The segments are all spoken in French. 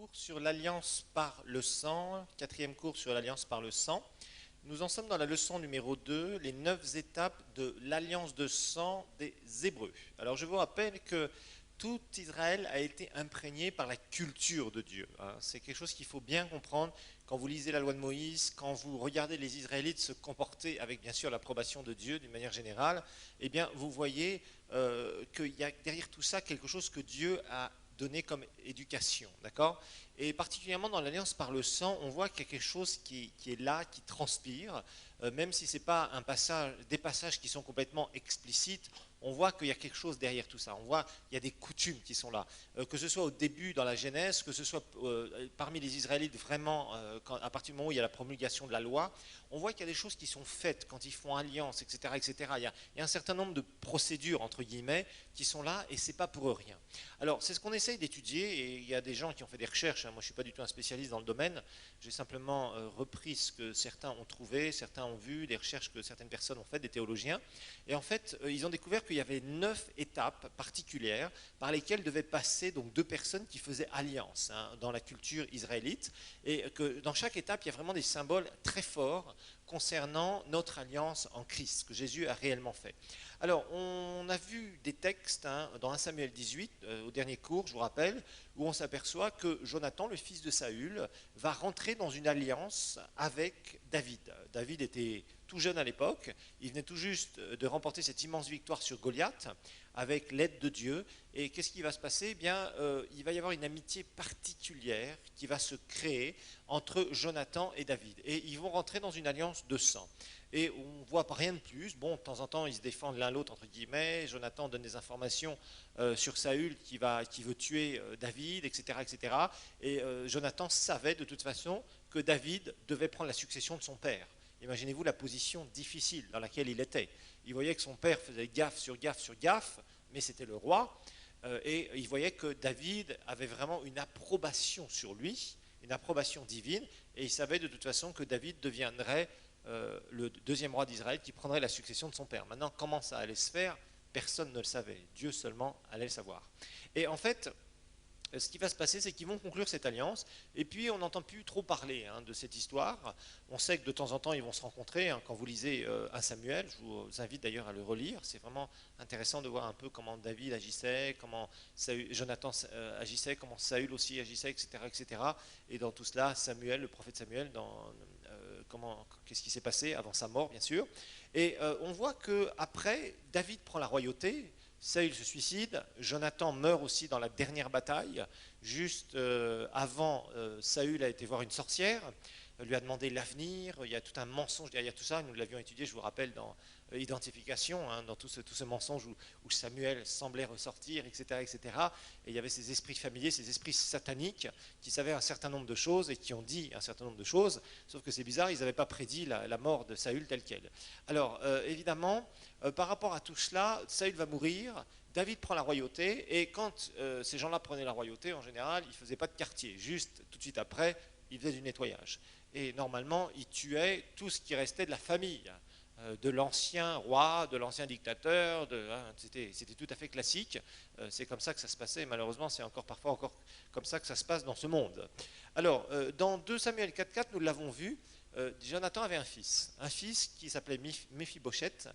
cours sur l'alliance par le sang, quatrième cours sur l'alliance par le sang. Nous en sommes dans la leçon numéro 2, les 9 étapes de l'alliance de sang des Hébreux. Alors je vous rappelle que tout Israël a été imprégné par la culture de Dieu. C'est quelque chose qu'il faut bien comprendre quand vous lisez la loi de Moïse, quand vous regardez les Israélites se comporter avec bien sûr l'approbation de Dieu d'une manière générale, eh bien vous voyez qu'il y a derrière tout ça quelque chose que Dieu a donné comme éducation, d'accord? Et particulièrement dans l'alliance par le sang, on voit qu'il y a quelque chose qui est là, qui transpire, même si ce n'est pas un passage, des passages qui sont complètement explicites, on voit qu'il y a quelque chose derrière tout ça. On voit qu'il y a des coutumes qui sont là. Que ce soit au début dans la Genèse, que ce soit parmi les Israélites vraiment, à partir du moment où il y a la promulgation de la loi, on voit qu'il y a des choses qui sont faites quand ils font alliance, etc. etc. Il y a un certain nombre de procédures, entre guillemets, qui sont là et ce n'est pas pour eux rien. Alors, c'est ce qu'on essaye d'étudier et il y a des gens qui ont fait des recherches. Moi, je ne suis pas du tout un spécialiste dans le domaine. J'ai simplement repris ce que certains ont trouvé, certains ont vu, des recherches que certaines personnes ont faites, des théologiens. Et en fait, ils ont découvert qu'il y avait 9 étapes particulières par lesquelles devaient passer donc 2 personnes qui faisaient alliance dans la culture israélite. Et que dans chaque étape, il y a vraiment des symboles très forts concernant notre alliance en Christ, ce que Jésus a réellement fait. Alors, on a vu des textes dans 1 Samuel 18, au dernier cours, je vous rappelle, où on s'aperçoit que Jonathan, le fils de Saül, va rentrer dans une alliance avec David. David était tout jeune à l'époque, il venait tout juste de remporter cette immense victoire sur Goliath, avec l'aide de Dieu. Et qu'est-ce qui va se passer? Eh bien, il va y avoir une amitié particulière qui va se créer entre Jonathan et David. Et ils vont rentrer dans une alliance de sang. Et on ne voit pas rien de plus. Bon, de temps en temps, ils se défendent l'un l'autre, entre guillemets. Jonathan donne des informations sur Saül qui veut tuer David, etc. etc. Et Jonathan savait de toute façon que David devait prendre la succession de son père. Imaginez-vous la position difficile dans laquelle il était. Il voyait que son père faisait gaffe sur gaffe sur gaffe, mais c'était le roi. Et il voyait que David avait vraiment une approbation sur lui, une approbation divine. Et il savait de toute façon que David deviendrait le deuxième roi d'Israël qui prendrait la succession de son père. Maintenant, comment ça allait se faire? Personne ne le savait. Dieu seulement allait le savoir. Et en fait, ce qui va se passer, c'est qu'ils vont conclure cette alliance, et puis on n'entend plus trop parler de cette histoire. On sait que de temps en temps, ils vont se rencontrer. Quand vous lisez 1 Samuel, je vous invite d'ailleurs à le relire. C'est vraiment intéressant de voir un peu comment David agissait, comment Jonathan agissait, comment Saül aussi agissait, etc., etc. Et dans tout cela, Samuel, le prophète Samuel, qu'est-ce qui s'est passé avant sa mort, bien sûr. Et on voit qu'après, David prend la royauté. Saül se suicide, Jonathan meurt aussi dans la dernière bataille, juste avant Saül a été voir une sorcière, lui a demandé l'avenir, il y a tout un mensonge derrière tout ça, nous l'avions étudié, je vous rappelle, dans Identification, dans tout ce mensonge où Samuel semblait ressortir, etc., etc. Et il y avait ces esprits familiers, ces esprits sataniques qui savaient un certain nombre de choses et qui ont dit un certain nombre de choses, sauf que c'est bizarre, ils n'avaient pas prédit la mort de Saül telle qu'elle. Alors, évidemment, par rapport à tout cela, Saül va mourir, David prend la royauté, et quand ces gens-là prenaient la royauté, en général, ils ne faisaient pas de quartier. Juste, tout de suite après, ils faisaient du nettoyage. Et normalement, ils tuaient tout ce qui restait de la famille, de l'ancien roi, de l'ancien dictateur, c'était tout à fait classique. C'est comme ça que ça se passait, et malheureusement, c'est parfois encore comme ça que ça se passe dans ce monde. Alors, dans 2 Samuel 4.4, nous l'avons vu, Jonathan avait un fils qui s'appelait Méphibosheth,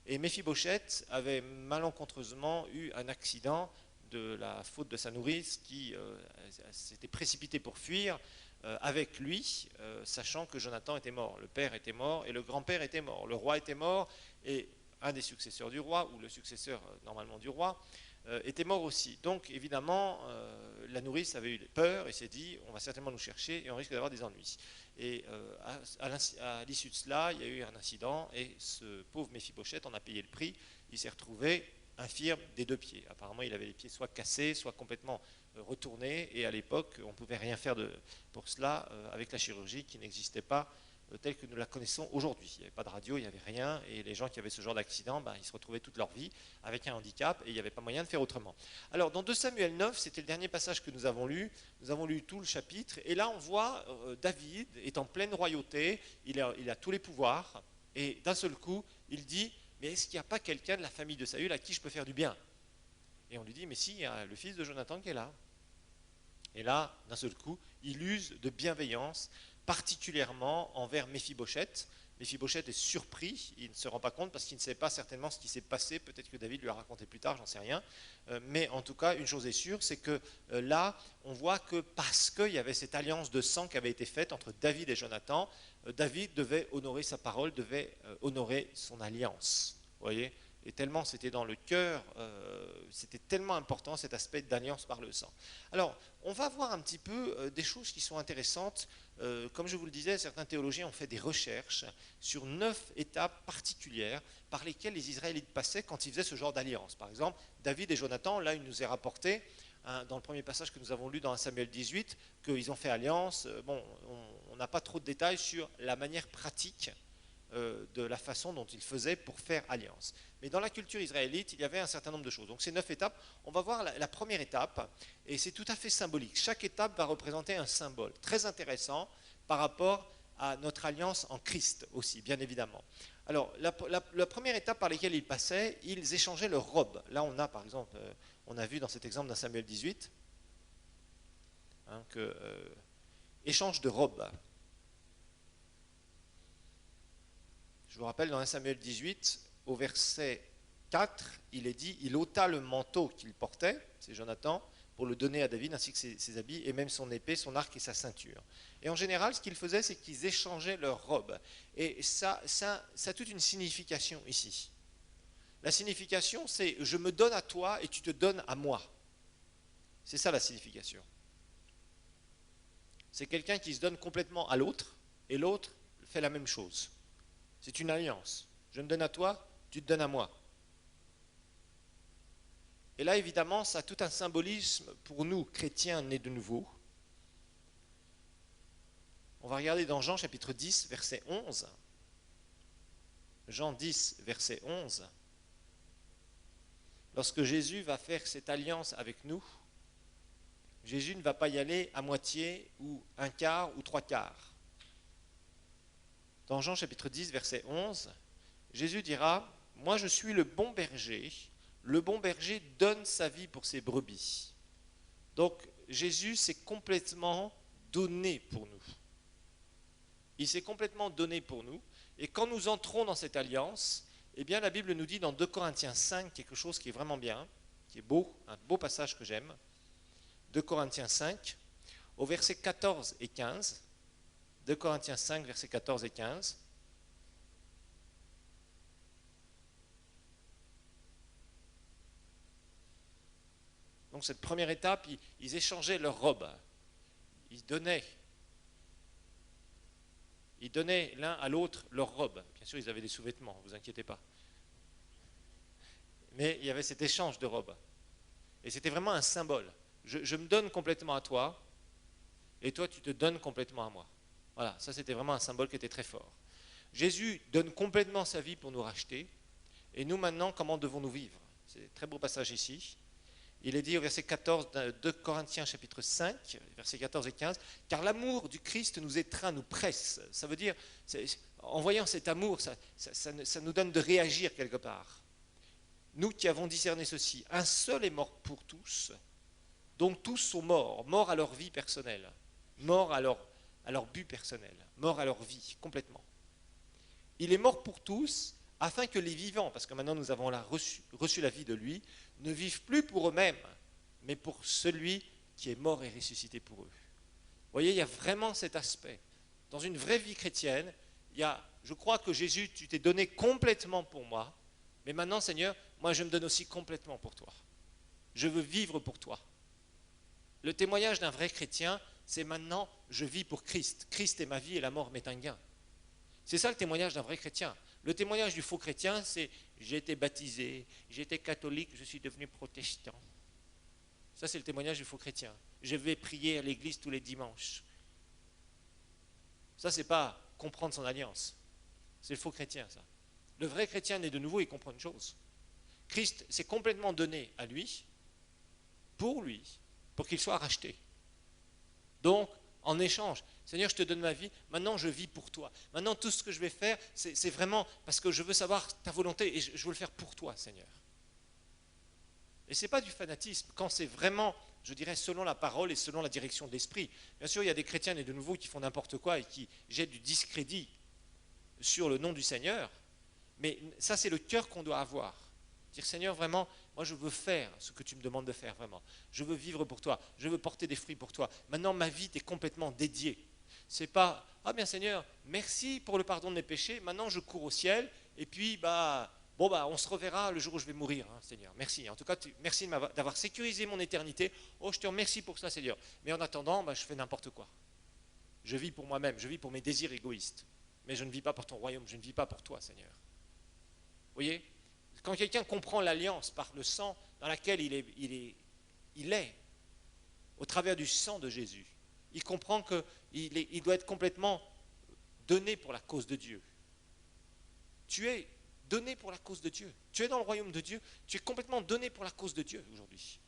et Méphibosheth avait malencontreusement eu un accident de la faute de sa nourrice qui s'était précipité pour fuir avec lui, sachant que Jonathan était mort. Le père était mort et le grand-père était mort. Le roi était mort et un des successeurs du roi, ou le successeur normalement du roi, était mort aussi. Donc évidemment, la nourrice avait eu peur et s'est dit, on va certainement nous chercher et on risque d'avoir des ennuis. Et à l'issue de cela, il y a eu un incident et ce pauvre Méphibosheth en a payé le prix. Il s'est retrouvé infirme des 2 pieds. Apparemment, il avait les pieds soit cassés, soit complètement retournés. Et à l'époque, on ne pouvait rien faire pour cela avec la chirurgie qui n'existait pas telle que nous la connaissons aujourd'hui. Il n'y avait pas de radio, il n'y avait rien, et les gens qui avaient ce genre d'accident, ils se retrouvaient toute leur vie avec un handicap, et il n'y avait pas moyen de faire autrement. Alors, dans 2 Samuel 9, c'était le dernier passage que nous avons lu tout le chapitre, et là on voit David est en pleine royauté, il a tous les pouvoirs, et d'un seul coup, il dit, mais est-ce qu'il n'y a pas quelqu'un de la famille de Saül à qui je peux faire du bien? Et on lui dit, mais si, il y a le fils de Jonathan qui est là. Et là, d'un seul coup, il use de bienveillance, particulièrement envers Méphibosheth. Méphibosheth est surpris, il ne se rend pas compte parce qu'il ne sait pas certainement ce qui s'est passé, peut-être que David lui a raconté plus tard, j'en sais rien. Mais en tout cas, une chose est sûre, c'est que là, on voit que parce qu'il y avait cette alliance de sang qui avait été faite entre David et Jonathan, David devait honorer sa parole, devait honorer son alliance. Vous voyez ? Et tellement c'était dans le cœur, c'était tellement important cet aspect d'alliance par le sang. Alors, on va voir un petit peu des choses qui sont intéressantes. Comme je vous le disais, certains théologiens ont fait des recherches sur 9 étapes particulières par lesquelles les Israélites passaient quand ils faisaient ce genre d'alliance. Par exemple, David et Jonathan, là, il nous est rapporté, dans le premier passage que nous avons lu dans 1 Samuel 18, qu'ils ont fait alliance. Bon, on n'a pas trop de détails sur la manière pratique de la façon dont ils faisaient pour faire alliance. Mais dans la culture israélite, il y avait un certain nombre de choses. Donc ces 9 étapes, on va voir la première étape, et c'est tout à fait symbolique. Chaque étape va représenter un symbole très intéressant par rapport à notre alliance en Christ aussi, bien évidemment. Alors, la première étape par laquelle ils passaient, ils échangeaient leurs robes. Là, on a, par exemple, on a vu dans cet exemple d'un Samuel 18, échange de robes. Je vous rappelle, dans 1 Samuel 18, au verset 4, il est dit, il ôta le manteau qu'il portait, c'est Jonathan, pour le donner à David, ainsi que ses habits, et même son épée, son arc et sa ceinture. Et en général, ce qu'ils faisaient, c'est qu'ils échangeaient leurs robes. Et ça a toute une signification ici. La signification, c'est je me donne à toi et tu te donnes à moi. C'est ça la signification. C'est quelqu'un qui se donne complètement à l'autre, et l'autre fait la même chose. C'est une alliance. Je me donne à toi, tu te donnes à moi. Et là, évidemment, ça a tout un symbolisme pour nous, chrétiens nés de nouveau. On va regarder dans Jean chapitre 10, verset 11. Jean 10, verset 11. Lorsque Jésus va faire cette alliance avec nous, Jésus ne va pas y aller à moitié ou un quart ou trois quarts. Dans Jean chapitre 10, verset 11, Jésus dira, « Moi je suis le bon berger donne sa vie pour ses brebis. » Donc Jésus s'est complètement donné pour nous. Il s'est complètement donné pour nous. Et quand nous entrons dans cette alliance, eh bien la Bible nous dit dans 2 Corinthiens 5 quelque chose qui est vraiment bien, qui est beau, un beau passage que j'aime. 2 Corinthiens 5, au verset 14 et 15. 2 Corinthiens 5, versets 14 et 15. Donc cette première étape, ils échangeaient leurs robes. Ils donnaient l'un à l'autre leurs robes. Bien sûr, ils avaient des sous-vêtements, ne vous inquiétez pas. Mais il y avait cet échange de robes. Et c'était vraiment un symbole. Je me donne complètement à toi, et toi, tu te donnes complètement à moi. Voilà, ça c'était vraiment un symbole qui était très fort. Jésus donne complètement sa vie pour nous racheter. Et nous maintenant, comment devons-nous vivre? C'est un très beau passage ici. Il est dit au verset 14 de Corinthiens chapitre 5, versets 14 et 15, « Car l'amour du Christ nous étreint, nous presse. » Ça veut dire, en voyant cet amour, ça nous donne de réagir quelque part. « Nous qui avons discerné ceci, un seul est mort pour tous, donc tous sont morts à leur vie personnelle, morts à leur but personnel, morts à leur vie, complètement. Il est mort pour tous, afin que les vivants, parce que maintenant nous avons reçu la vie de lui, ne vivent plus pour eux-mêmes, mais pour celui qui est mort et ressuscité pour eux. » Vous voyez, il y a vraiment cet aspect. Dans une vraie vie chrétienne, je crois que Jésus, tu t'es donné complètement pour moi, mais maintenant, Seigneur, moi je me donne aussi complètement pour toi. Je veux vivre pour toi. Le témoignage d'un vrai chrétien, c'est maintenant, je vis pour Christ. Christ est ma vie et la mort m'est un gain. C'est ça le témoignage d'un vrai chrétien. Le témoignage du faux chrétien, c'est j'ai été baptisé, j'étais catholique, je suis devenu protestant. Ça, c'est le témoignage du faux chrétien. Je vais prier à l'église tous les dimanches. Ça, c'est pas comprendre son alliance. C'est le faux chrétien, ça. Le vrai chrétien né de nouveau, il comprend une chose. Christ s'est complètement donné à lui, pour qu'il soit racheté. Donc, en échange, Seigneur, je te donne ma vie, maintenant je vis pour toi. Maintenant, tout ce que je vais faire, c'est vraiment parce que je veux savoir ta volonté et je veux le faire pour toi, Seigneur. Et ce n'est pas du fanatisme, quand c'est vraiment je dirais, selon la parole et selon la direction de l'esprit. Bien sûr, il y a des chrétiens et de nouveau qui font n'importe quoi et qui jettent du discrédit sur le nom du Seigneur, mais ça, c'est le cœur qu'on doit avoir. Dire, Seigneur, vraiment, moi, je veux faire ce que tu me demandes de faire, vraiment. Je veux vivre pour toi, je veux porter des fruits pour toi. Maintenant, ma vie t'est complètement dédiée. C'est pas, ah bien Seigneur, merci pour le pardon de mes péchés, maintenant je cours au ciel, et puis, on se reverra le jour où je vais mourir, hein, Seigneur. Merci. En tout cas, merci d'avoir sécurisé mon éternité. Oh, je te remercie pour ça, Seigneur. Mais en attendant, je fais n'importe quoi. Je vis pour moi-même, je vis pour mes désirs égoïstes. Mais je ne vis pas pour ton royaume, je ne vis pas pour toi, Seigneur. Vous voyez, quand quelqu'un comprend l'alliance par le sang dans laquelle il est, au travers du sang de Jésus, il comprend qu'il doit être complètement donné pour la cause de Dieu. Tu es donné pour la cause de Dieu. Tu es dans le royaume de Dieu, tu es complètement donné pour la cause de Dieu aujourd'hui.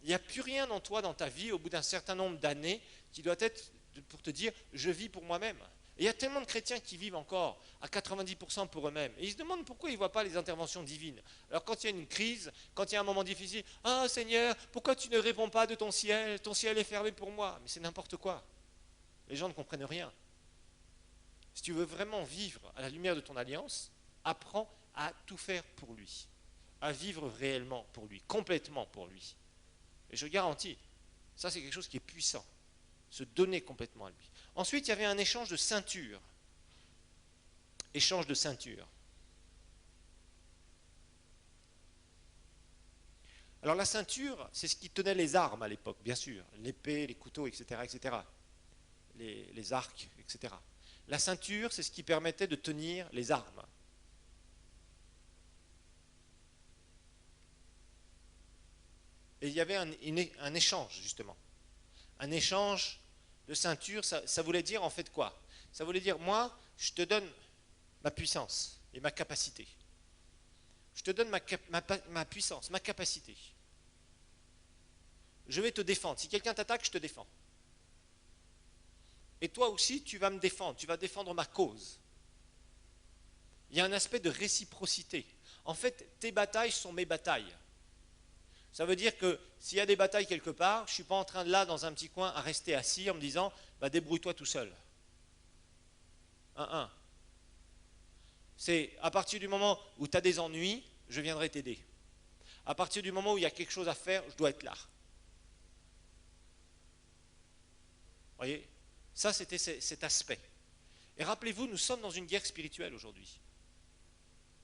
Il n'y a plus rien en toi, dans ta vie, au bout d'un certain nombre d'années, qui doit être pour te dire « je vis pour moi-même ». Et il y a tellement de chrétiens qui vivent encore à 90% pour eux-mêmes. Et ils se demandent pourquoi ils ne voient pas les interventions divines. Alors quand il y a une crise, quand il y a un moment difficile, « Ah Seigneur, pourquoi tu ne réponds pas de ton ciel est fermé pour moi. » Mais c'est n'importe quoi. Les gens ne comprennent rien. Si tu veux vraiment vivre à la lumière de ton alliance, apprends à tout faire pour lui. À vivre réellement pour lui, complètement pour lui. Et je garantis, ça c'est quelque chose qui est puissant. Se donner complètement à lui. Ensuite, il y avait un échange de ceinture. Échange de ceinture. Alors la ceinture, c'est ce qui tenait les armes à l'époque, bien sûr. L'épée, les couteaux, etc., etc. Les arcs, etc. La ceinture, c'est ce qui permettait de tenir les armes. Et il y avait un échange, justement. Un échange de ceinture, ça voulait dire en fait quoi? Ça voulait dire, moi, je te donne ma puissance et ma capacité. Je te donne ma puissance, ma capacité. Je vais te défendre. Si quelqu'un t'attaque, je te défends. Et toi aussi, tu vas me défendre, tu vas défendre ma cause. Il y a un aspect de réciprocité. En fait, tes batailles sont mes batailles. Ça veut dire que s'il y a des batailles quelque part, je ne suis pas en train de là, dans un petit coin, à rester assis en me disant débrouille-toi tout seul. C'est à partir du moment où tu as des ennuis, je viendrai t'aider. À partir du moment où il y a quelque chose à faire, je dois être là. Vous voyez? Ça, c'était cet aspect. Et rappelez-vous, nous sommes dans une guerre spirituelle aujourd'hui.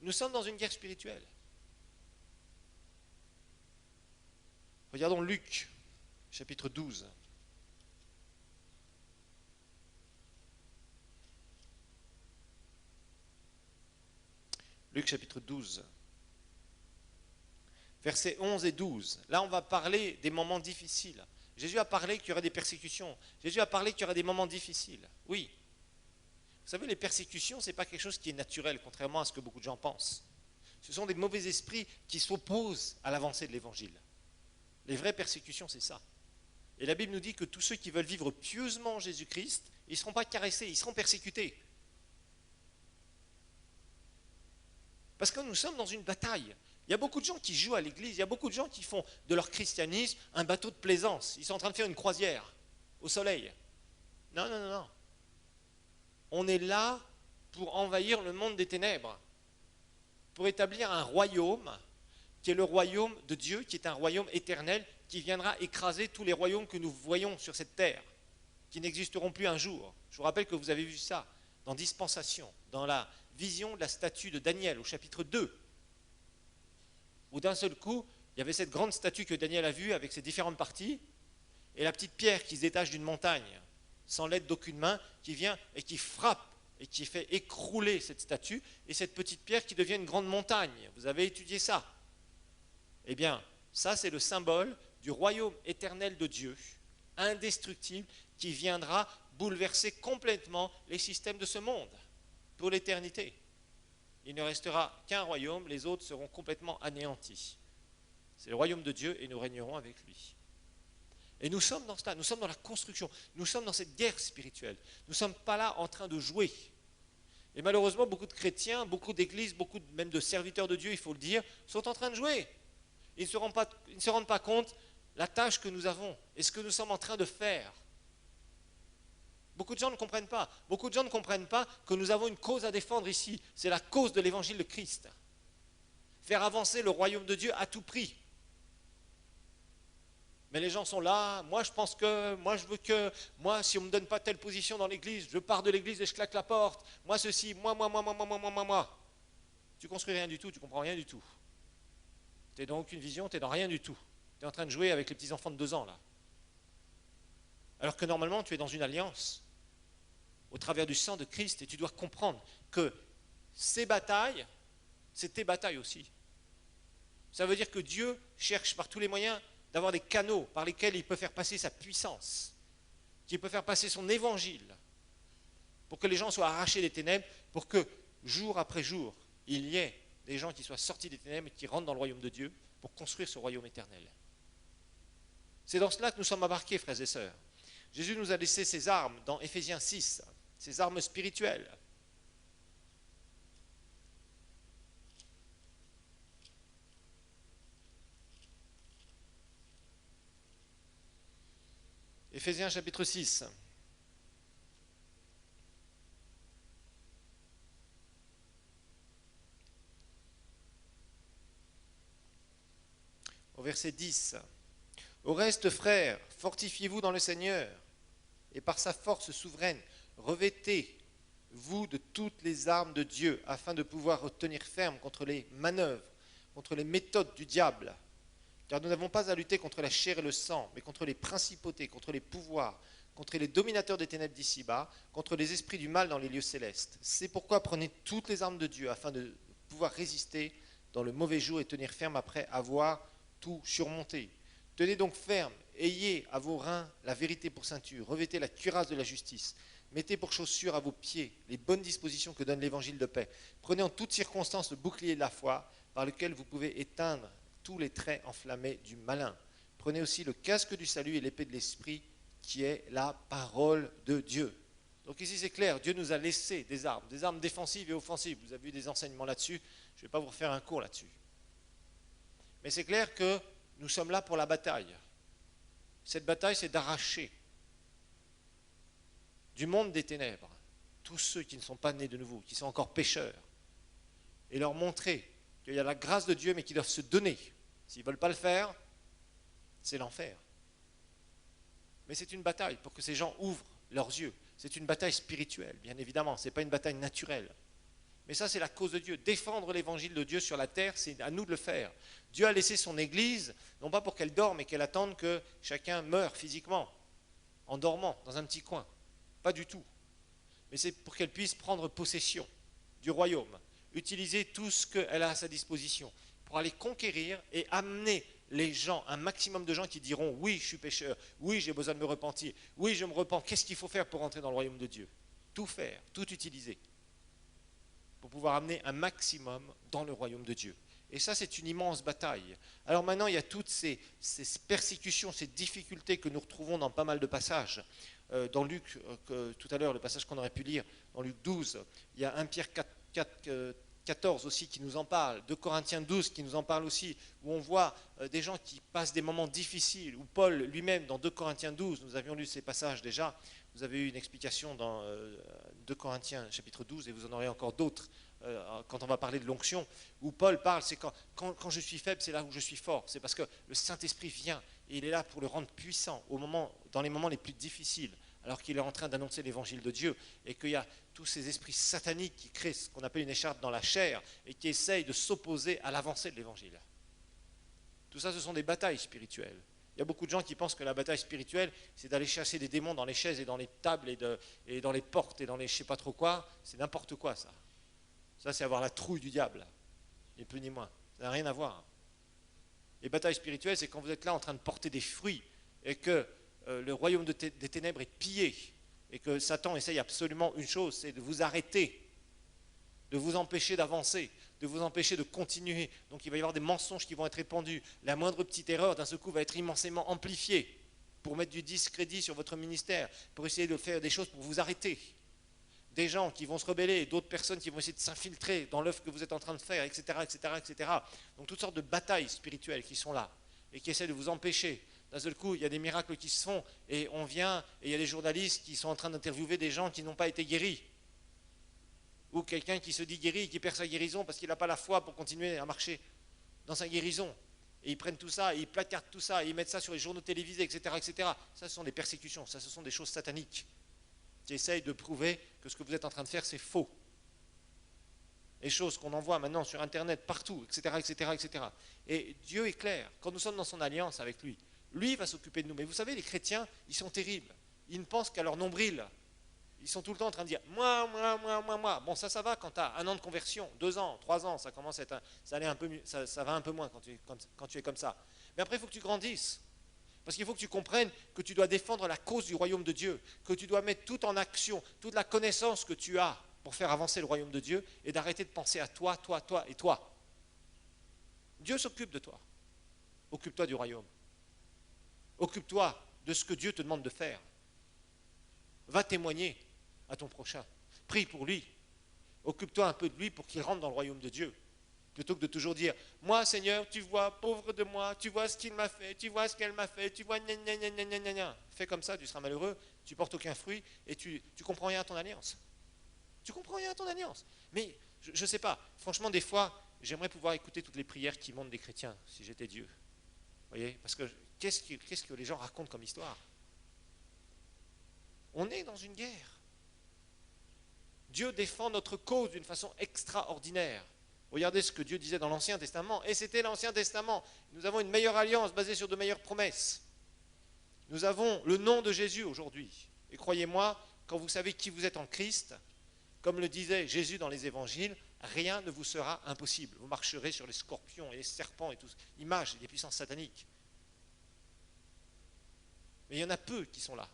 Nous sommes dans une guerre spirituelle. Regardons Luc, chapitre 12. Luc, chapitre 12. Versets 11 et 12. Là, on va parler des moments difficiles. Jésus a parlé qu'il y aurait des persécutions. Jésus a parlé qu'il y aurait des moments difficiles. Oui. Vous savez, les persécutions, ce n'est pas quelque chose qui est naturel, contrairement à ce que beaucoup de gens pensent. Ce sont des mauvais esprits qui s'opposent à l'avancée de l'Évangile. Les vraies persécutions, c'est ça. Et la Bible nous dit que tous ceux qui veulent vivre pieusement Jésus-Christ, ils ne seront pas caressés, ils seront persécutés. Parce que nous sommes dans une bataille. Il y a beaucoup de gens qui jouent à l'église, il y a beaucoup de gens qui font de leur christianisme un bateau de plaisance. Ils sont en train de faire une croisière au soleil. Non, non, non, non. On est là pour envahir le monde des ténèbres, pour établir un royaume qui est le royaume de Dieu, qui est un royaume éternel, qui viendra écraser tous les royaumes que nous voyons sur cette terre, qui n'existeront plus un jour. Je vous rappelle que vous avez vu ça dans Dispensation, dans la vision de la statue de Daniel, au chapitre 2, où d'un seul coup, il y avait cette grande statue que Daniel a vue avec ses différentes parties, et la petite pierre qui se détache d'une montagne, sans l'aide d'aucune main, qui vient et qui frappe, et qui fait écrouler cette statue, et cette petite pierre qui devient une grande montagne. Vous avez étudié ça? Eh bien, ça c'est le symbole du royaume éternel de Dieu, indestructible, qui viendra bouleverser complètement les systèmes de ce monde, pour l'éternité. Il ne restera qu'un royaume, les autres seront complètement anéantis. C'est le royaume de Dieu et nous régnerons avec lui. Et nous sommes dans cela, nous sommes dans la construction, nous sommes dans cette guerre spirituelle. Nous ne sommes pas là en train de jouer. Et malheureusement, beaucoup de chrétiens, beaucoup d'églises, beaucoup même de serviteurs de Dieu, il faut le dire, sont en train de jouer. Ils ne se rendent pas compte la tâche que nous avons et ce que nous sommes en train de faire. Beaucoup de gens ne comprennent pas. Beaucoup de gens ne comprennent pas que nous avons une cause à défendre ici. C'est la cause de l'évangile de Christ. Faire avancer le royaume de Dieu à tout prix. Mais les gens sont là, moi je pense que, moi je veux que, moi si on ne me donne pas telle position dans l'église, je pars de l'église et je claque la porte, moi ceci, moi. Tu construis rien du tout, tu comprends rien du tout. Tu n'es dans aucune vision, tu n'es dans rien du tout. Tu es en train de jouer avec les petits enfants de 2 ans là. Alors que normalement tu es dans une alliance au travers du sang de Christ et tu dois comprendre que ces batailles, c'est tes batailles aussi. Ça veut dire que Dieu cherche par tous les moyens d'avoir des canaux par lesquels il peut faire passer sa puissance, qu'il peut faire passer son évangile, pour que les gens soient arrachés des ténèbres, pour que jour après jour, il y ait des gens qui soient sortis des ténèbres et qui rentrent dans le royaume de Dieu pour construire ce royaume éternel. C'est dans cela que nous sommes embarqués, frères et sœurs. Jésus nous a laissé ses armes dans Éphésiens 6, ses armes spirituelles. Éphésiens chapitre 6. Au verset 10. Au reste, frères, fortifiez-vous dans le Seigneur, et par sa force souveraine, revêtez-vous de toutes les armes de Dieu, afin de pouvoir tenir ferme contre les manœuvres, contre les méthodes du diable. Car nous n'avons pas à lutter contre la chair et le sang, mais contre les principautés, contre les pouvoirs, contre les dominateurs des ténèbres d'ici-bas, contre les esprits du mal dans les lieux célestes. C'est pourquoi prenez toutes les armes de Dieu, afin de pouvoir résister dans le mauvais jour et tenir ferme après avoir tout surmonté. Tenez donc ferme, ayez à vos reins la vérité pour ceinture, revêtez la cuirasse de la justice, mettez pour chaussures à vos pieds les bonnes dispositions que donne l'évangile de paix. Prenez en toutes circonstances le bouclier de la foi, par lequel vous pouvez éteindre tous les traits enflammés du malin. Prenez aussi le casque du salut et l'épée de l'esprit, qui est la parole de Dieu. Donc ici c'est clair, Dieu nous a laissé des armes défensives et offensives. Vous avez vu des enseignements là-dessus, je ne vais pas vous refaire un cours là-dessus. Mais c'est clair que nous sommes là pour la bataille. Cette bataille, c'est d'arracher du monde des ténèbres tous ceux qui ne sont pas nés de nouveau, qui sont encore pécheurs, et leur montrer qu'il y a la grâce de Dieu, mais qu'ils doivent se donner. S'ils ne veulent pas le faire, c'est l'enfer. Mais c'est une bataille pour que ces gens ouvrent leurs yeux. C'est une bataille spirituelle, bien évidemment, ce n'est pas une bataille naturelle. Mais ça, c'est la cause de Dieu. Défendre l'évangile de Dieu sur la terre, c'est à nous de le faire. Dieu a laissé son Église, non pas pour qu'elle dorme et qu'elle attende que chacun meure physiquement, en dormant dans un petit coin. Pas du tout. Mais c'est pour qu'elle puisse prendre possession du royaume, utiliser tout ce qu'elle a à sa disposition pour aller conquérir et amener les gens, un maximum de gens qui diront « Oui, je suis pécheur. Oui, j'ai besoin de me repentir. Oui, je me repens. Qu'est-ce qu'il faut faire pour entrer dans le royaume de Dieu ?» Tout faire, tout utiliser pour pouvoir amener un maximum dans le royaume de Dieu. Et ça, c'est une immense bataille. Alors maintenant, il y a toutes ces persécutions, ces difficultés que nous retrouvons dans pas mal de passages. Dans Luc, tout à l'heure, le passage qu'on aurait pu lire, dans Luc 12, il y a 1 Pierre 14 aussi qui nous en parle, 2 Corinthiens 12 qui nous en parle aussi, où on voit des gens qui passent des moments difficiles, où Paul lui-même, dans 2 Corinthiens 12, nous avions lu ces passages déjà, vous avez eu une explication dans 2 Corinthiens chapitre 12, et vous en aurez encore d'autres quand on va parler de l'onction, où Paul parle, c'est quand je suis faible, c'est là où je suis fort. C'est parce que le Saint-Esprit vient, et il est là pour le rendre puissant dans les moments les plus difficiles, alors qu'il est en train d'annoncer l'évangile de Dieu, et qu'il y a tous ces esprits sataniques qui créent ce qu'on appelle une écharpe dans la chair, et qui essayent de s'opposer à l'avancée de l'évangile. Tout ça, ce sont des batailles spirituelles. Il y a beaucoup de gens qui pensent que la bataille spirituelle, c'est d'aller chasser des démons dans les chaises et dans les tables et dans les portes et dans les je ne sais pas trop quoi. C'est n'importe quoi, ça. Ça, c'est avoir la trouille du diable, ni plus ni moins. Ça n'a rien à voir. Les batailles spirituelles, c'est quand vous êtes là en train de porter des fruits et que le royaume des ténèbres est pillé et que Satan essaye absolument une chose, c'est de vous arrêter, de vous empêcher d'avancer, de vous empêcher de continuer. Donc il va y avoir des mensonges qui vont être répandus. La moindre petite erreur, d'un seul coup, va être immensément amplifiée pour mettre du discrédit sur votre ministère, pour essayer de faire des choses pour vous arrêter. Des gens qui vont se rebeller, d'autres personnes qui vont essayer de s'infiltrer dans l'œuvre que vous êtes en train de faire, etc., etc., etc. Donc toutes sortes de batailles spirituelles qui sont là et qui essaient de vous empêcher d'un seul coup, il y a des miracles qui se font et on vient et il y a des journalistes qui sont en train d'interviewer des gens qui n'ont pas été guéris. Ou quelqu'un qui se dit guéri et qui perd sa guérison parce qu'il n'a pas la foi pour continuer à marcher dans sa guérison. Et ils prennent tout ça, et ils placardent tout ça, et ils mettent ça sur les journaux télévisés, etc., etc. Ça, ce sont des persécutions, ça, ce sont des choses sataniques qui essayent de prouver que ce que vous êtes en train de faire, c'est faux. Les choses qu'on envoie maintenant sur Internet, partout, etc., etc., etc. Et Dieu est clair, quand nous sommes dans son alliance avec lui, lui va s'occuper de nous. Mais vous savez, les chrétiens, ils sont terribles. Ils ne pensent qu'à leur nombril. Ils sont tout le temps en train de dire moi, moi, moi, moi, moi. Bon, ça va quand tu as 1 an de conversion, 2 ans, 3 ans, ça commence à être ça, allait un peu, ça va un peu moins quand tu es comme ça. Mais après, il faut que tu grandisses. Parce qu'il faut que tu comprennes que tu dois défendre la cause du royaume de Dieu, que tu dois mettre tout en action, toute la connaissance que tu as pour faire avancer le royaume de Dieu et d'arrêter de penser à toi, toi, toi et toi. Dieu s'occupe de toi. Occupe-toi du royaume. Occupe-toi de ce que Dieu te demande de faire. Va témoigner à ton prochain. Prie pour lui. Occupe-toi un peu de lui pour qu'il rentre dans le royaume de Dieu. Plutôt que de toujours dire, moi Seigneur, tu vois, pauvre de moi, tu vois ce qu'il m'a fait, tu vois ce qu'elle m'a fait, tu vois, gna gna gna gna gna gna. Fais comme ça, tu seras malheureux, tu portes aucun fruit et tu comprends rien à ton alliance. Tu comprends rien à ton alliance. Mais je ne sais pas, franchement, des fois, j'aimerais pouvoir écouter toutes les prières qui montent des chrétiens, si j'étais Dieu. Vous voyez, parce que qu'est-ce que les gens racontent comme histoire? On est dans une guerre. Dieu défend notre cause d'une façon extraordinaire. Regardez ce que Dieu disait dans l'Ancien Testament. Et c'était l'Ancien Testament. Nous avons une meilleure alliance basée sur de meilleures promesses. Nous avons le nom de Jésus aujourd'hui. Et croyez-moi, quand vous savez qui vous êtes en Christ, comme le disait Jésus dans les évangiles, rien ne vous sera impossible. Vous marcherez sur les scorpions et les serpents et tout. Images des puissances sataniques. Mais il y en a peu qui sont là.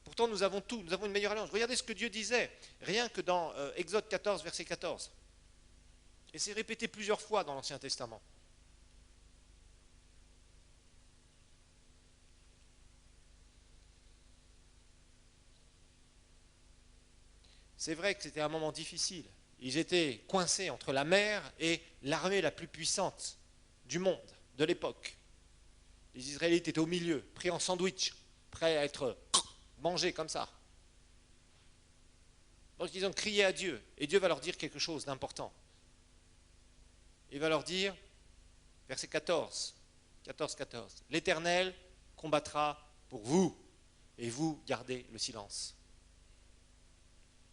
Pourtant, nous avons tout, nous avons une meilleure alliance. Regardez ce que Dieu disait, rien que dans Exode 14, verset 14. Et c'est répété plusieurs fois dans l'Ancien Testament. C'est vrai que c'était un moment difficile. Ils étaient coincés entre la mer et l'armée la plus puissante du monde, de l'époque. Les Israélites étaient au milieu, pris en sandwich, prêts à être mangés comme ça. Donc ils ont crié à Dieu, et Dieu va leur dire quelque chose d'important. Il va leur dire, verset 14, 14, l'Éternel combattra pour vous, et vous gardez le silence.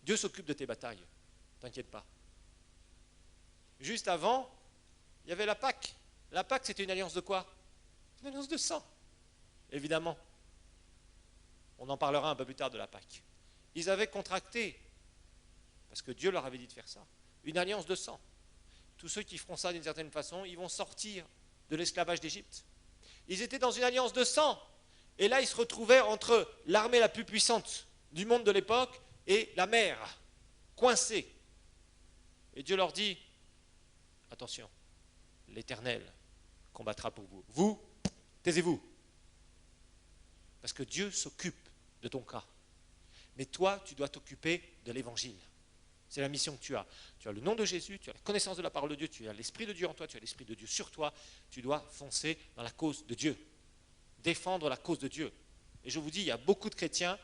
Dieu s'occupe de tes batailles, t'inquiète pas. Juste avant, il y avait la Pâque. La Pâque, c'était une alliance de quoi? Une alliance de sang, évidemment. On en parlera un peu plus tard de la Pâque. Ils avaient contracté, parce que Dieu leur avait dit de faire ça, une alliance de sang. Tous ceux qui feront ça d'une certaine façon, ils vont sortir de l'esclavage d'Égypte. Ils étaient dans une alliance de sang. Et là, ils se retrouvaient entre l'armée la plus puissante du monde de l'époque et la mer, coincés. Et Dieu leur dit, attention, l'Éternel combattra pour vous. Vous, taisez-vous. Parce que Dieu s'occupe de ton cas. Mais toi, tu dois t'occuper de l'Évangile. C'est la mission que tu as. Tu as le nom de Jésus, tu as la connaissance de la parole de Dieu, tu as l'Esprit de Dieu en toi, tu as l'Esprit de Dieu sur toi. Tu dois foncer dans la cause de Dieu. Défendre la cause de Dieu. Et je vous dis, il y a beaucoup de chrétiens,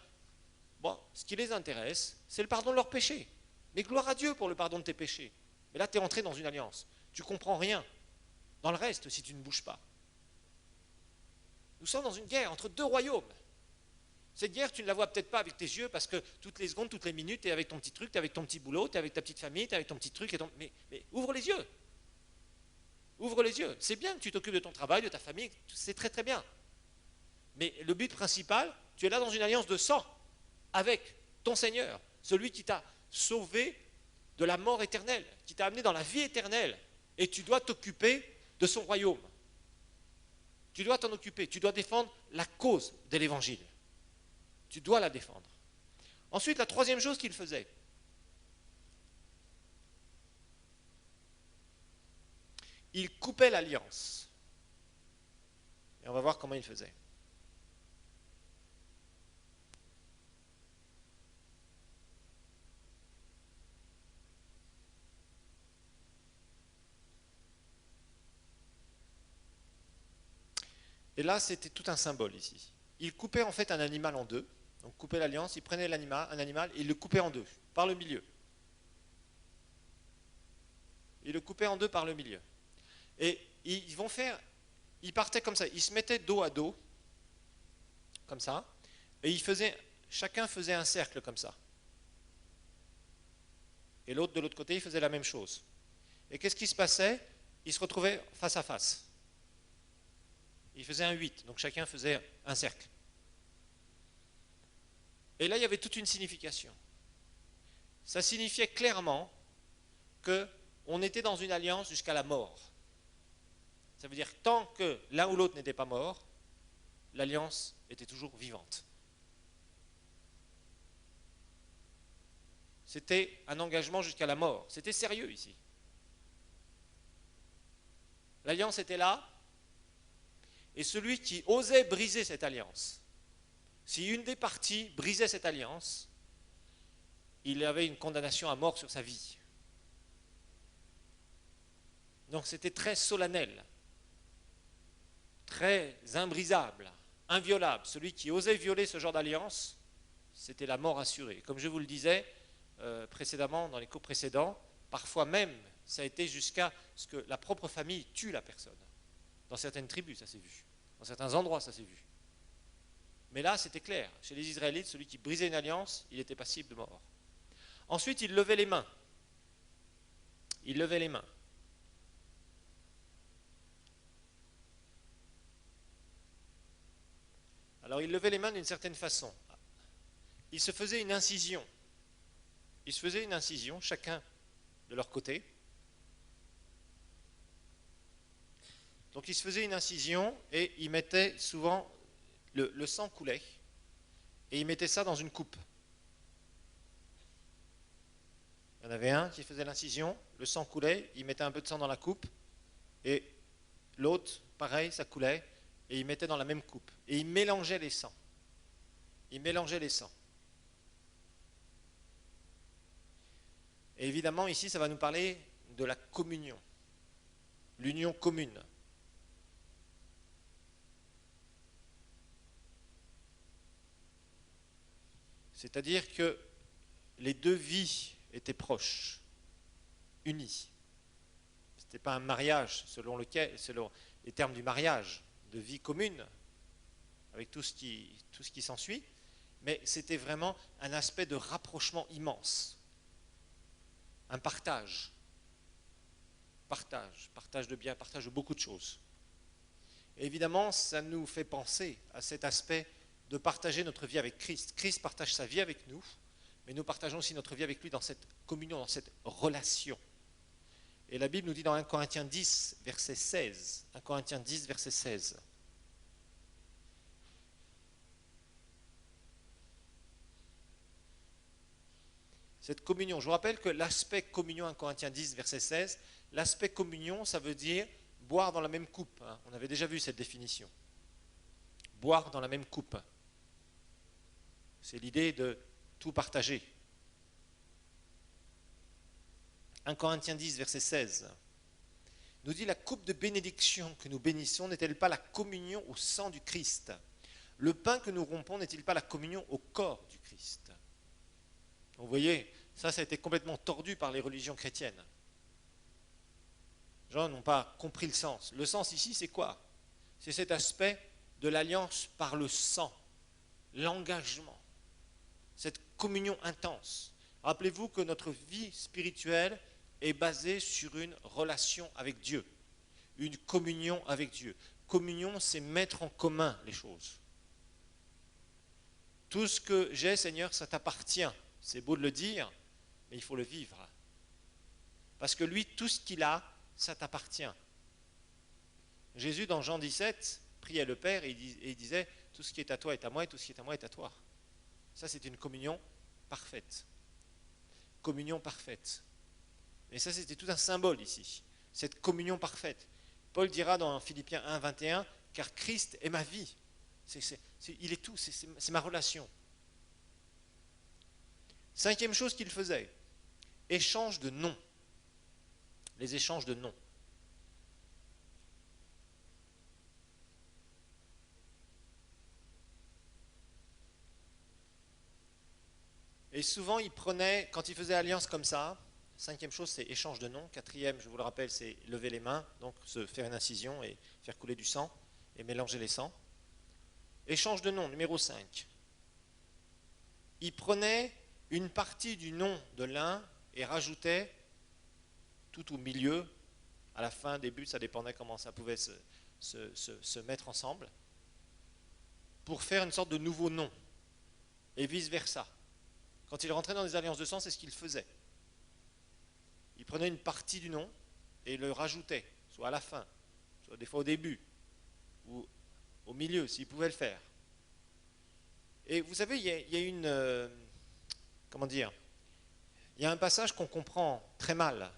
bon, ce qui les intéresse, c'est le pardon de leurs péchés. Mais gloire à Dieu pour le pardon de tes péchés. Mais là, tu es entré dans une alliance. Tu ne comprends rien dans le reste si tu ne bouges pas. Nous sommes dans une guerre entre deux royaumes. Cette guerre, tu ne la vois peut-être pas avec tes yeux parce que toutes les secondes, toutes les minutes, tu es avec ton petit truc, tu es avec ton petit boulot, tu es avec ta petite famille, tu es avec ton petit truc. Mais ouvre les yeux. Ouvre les yeux. C'est bien que tu t'occupes de ton travail, de ta famille, c'est très très bien. Mais le but principal, tu es là dans une alliance de sang avec ton Seigneur, celui qui t'a sauvé de la mort éternelle, qui t'a amené dans la vie éternelle. Et tu dois t'occuper de son royaume. Tu dois t'en occuper, tu dois défendre la cause de l'évangile. Tu dois la défendre. Ensuite, la troisième chose qu'il faisait, il coupait l'alliance. Et on va voir comment il faisait. Et là, c'était tout un symbole ici. Il coupait en fait un animal en deux. Donc coupait l'alliance, il prenait un animal et il le coupait en deux, par le milieu. Il le coupait en deux par le milieu. Et ils partaient comme ça, ils se mettaient dos à dos, comme ça, et chacun faisait un cercle comme ça. Et l'autre de l'autre côté, il faisait la même chose. Et qu'est-ce qui se passait? Ils se retrouvaient face à face. Ils faisaient un 8, donc chacun faisait un cercle. Et là, il y avait toute une signification. Ça signifiait clairement qu'on était dans une alliance jusqu'à la mort. Ça veut dire que tant que l'un ou l'autre n'était pas mort, l'alliance était toujours vivante. C'était un engagement jusqu'à la mort. C'était sérieux ici. L'alliance était là, et celui qui osait briser cette alliance, si une des parties brisait cette alliance, il avait une condamnation à mort sur sa vie. Donc c'était très solennel, très imbrisable, inviolable. Celui qui osait violer ce genre d'alliance, c'était la mort assurée. Comme je vous le disais précédemment, dans les cours précédents, parfois même, ça a été jusqu'à ce que la propre famille tue la personne. Dans certaines tribus, ça s'est vu. Dans certains endroits, ça s'est vu. Mais là, c'était clair. Chez les Israélites, celui qui brisait une alliance, il était passible de mort. Ensuite, il levait les mains. Il levait les mains. Alors, il levait les mains d'une certaine façon. Il se faisait une incision. Ils se faisaient une incision, chacun de leur côté. Donc, ils se faisaient une incision et ils mettaient souvent, le sang coulait, et ils mettaient ça dans une coupe. Il y en avait un qui faisait l'incision, le sang coulait, il mettait un peu de sang dans la coupe, et l'autre, pareil, ça coulait, et il mettait dans la même coupe. Et il mélangeait les sangs. Il mélangeait les sangs. Et évidemment, ici, ça va nous parler de la communion, l'union commune. C'est-à-dire que les deux vies étaient proches, unies. Ce n'était pas un mariage selon les termes du mariage, de vie commune, avec tout ce qui s'ensuit, mais c'était vraiment un aspect de rapprochement immense. Un partage de biens, partage de beaucoup de choses. Et évidemment, ça nous fait penser à cet aspect de partager notre vie avec Christ. Christ partage sa vie avec nous, mais nous partageons aussi notre vie avec lui dans cette communion, dans cette relation. Et la Bible nous dit dans 1 Corinthiens 10, verset 16, 1 Corinthiens 10, verset 16, cette communion, je vous rappelle que l'aspect communion, 1 Corinthiens 10, verset 16, l'aspect communion, ça veut dire boire dans la même coupe. Hein. On avait déjà vu cette définition. Boire dans la même coupe. C'est l'idée de tout partager. 1 Corinthiens 10, verset 16, nous dit: la coupe de bénédiction que nous bénissons n'est-elle pas la communion au sang du Christ? Le pain que nous rompons n'est-il pas la communion au corps du Christ? Vous voyez, ça a été complètement tordu par les religions chrétiennes. Les gens n'ont pas compris le sens. Le sens ici, c'est quoi? C'est cet aspect de l'alliance par le sang, l'engagement, cette communion intense. Rappelez-vous que notre vie spirituelle est basée sur une relation avec Dieu, une communion avec Dieu. Communion, c'est mettre en commun les choses. Tout ce que j'ai, Seigneur, ça t'appartient. C'est beau de le dire, mais il faut le vivre. Parce que lui, tout ce qu'il a, ça t'appartient. Jésus, dans Jean 17, priait le Père et il disait: tout ce qui est à toi est à moi et tout ce qui est à moi est à toi. Ça, c'est une communion parfaite. Communion parfaite. Et ça, c'était tout un symbole ici, cette communion parfaite. Paul dira dans Philippiens 1, 21, car Christ est ma vie. Il est tout, c'est ma relation. Cinquième chose qu'il faisait, échange de noms. Les échanges de noms. Et souvent, il prenait, quand il faisait alliance comme ça, cinquième chose, c'est échange de nom. Quatrième, je vous le rappelle, c'est lever les mains, donc se faire une incision et faire couler du sang et mélanger les sangs. Échange de nom, numéro 5. Il prenait une partie du nom de l'un et rajoutait tout au milieu, à la fin, début, ça dépendait comment ça pouvait se mettre ensemble, pour faire une sorte de nouveau nom, et vice-versa. Quand il rentrait dans des alliances de sang, c'est ce qu'il faisait. Il prenait une partie du nom et le rajoutait, soit à la fin, soit des fois au début, ou au milieu, s'il pouvait le faire. Et vous savez, il y a une... comment dire? Il y a un passage qu'on comprend très mal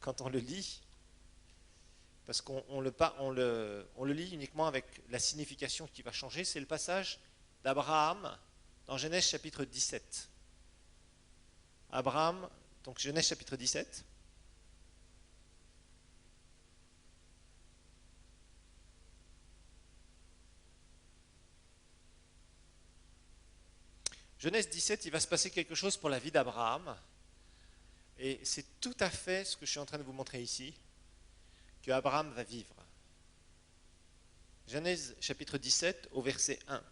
quand on le lit, parce qu'on le lit uniquement avec la signification qui va changer. C'est le passage d'Abraham dans Genèse chapitre 17. Abraham, donc Genèse chapitre 17. Genèse 17, il va se passer quelque chose pour la vie d'Abraham. Et c'est tout à fait ce que je suis en train de vous montrer ici, que Abraham va vivre. Genèse chapitre 17 au verset 1.